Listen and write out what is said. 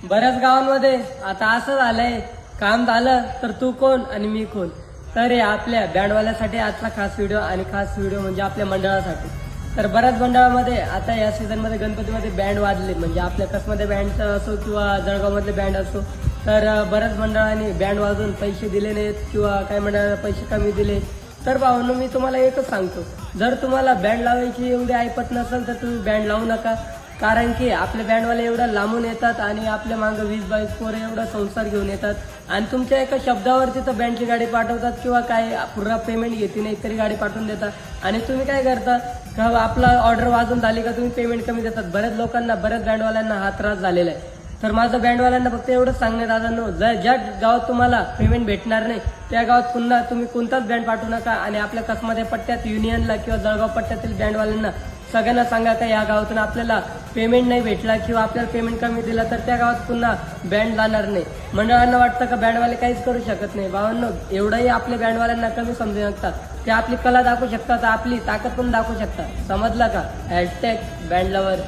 बऱ्याच गावांमध्ये आता असं झालंय, काम झालं तर तू कोण आणि मी कोण. तर हे आपल्या बँडवाल्यासाठी आजचा खास व्हिडिओ, आणि खास व्हिडिओ म्हणजे आपल्या मंडळासाठी. तर बऱ्याच मंडळामध्ये आता या सीझनमध्ये गणपतीमध्ये बँड वाजले, म्हणजे आपल्या कसमध्ये बँडचा असो किंवा जळगावमधले बँड असो, तर बऱ्याच मंडळांनी बँड वाजवून पैसे दिले नाहीत किंवा काही मंडळांना पैसे कमी दिले. तर भावांनो, मी तुम्हाला एकच सांगतो, जर तुम्हाला बँड लावायची एवढी ऐपत नसेल तर तुम्ही बँड लावू नका. कारण की आपले बँडवाले एवढा लांबून येतात आणि आपल्या मागं 20-22 पोरं एवढा संसार घेऊन येतात, आणि तुमच्या एका शब्दावरती तर बँडची गाडी पाठवतात किंवा काय पुरा पेमेंट घेते नाही तरी गाडी पाठवून देतात. आणि तुम्ही काय करता का, आपला ऑर्डर वाजून झाली का तुम्ही पेमेंट कमी देतात. बऱ्याच लोकांना, बऱ्याच बँडवाल्यांना हा त्रास झालेला आहे. तर माझं बँडवाल्यांना फक्त एवढंच सांगणे दादांनो, ज्या गावात तुम्हाला पेमेंट भेटणार नाही त्या गावात पुन्हा तुम्ही कोणताच बँड पाठवू नका. आणि आपल्या कसमध्ये पट्ट्यात युनियनला किंवा जळगाव पट्ट्यातील बँडवाल्यांना सगळ्यांना सांगा का या गावातून आपल्याला पेमेंट नाही भेटला किंवा आपल्याला पेमेंट कमी दिला तर त्या गावात पुन्हा बँड जाणार नाही. मंडळांना वाटतं का बँडवाले काहीच करू शकत नाही. भावांनो, एवढंही आपल्या बँडवाल्यांना कमी समजू शकतात. ते आपली कला दाखवू शकतात, आपली ताकद पण दाखवू शकतात. समजला का? #Band lover.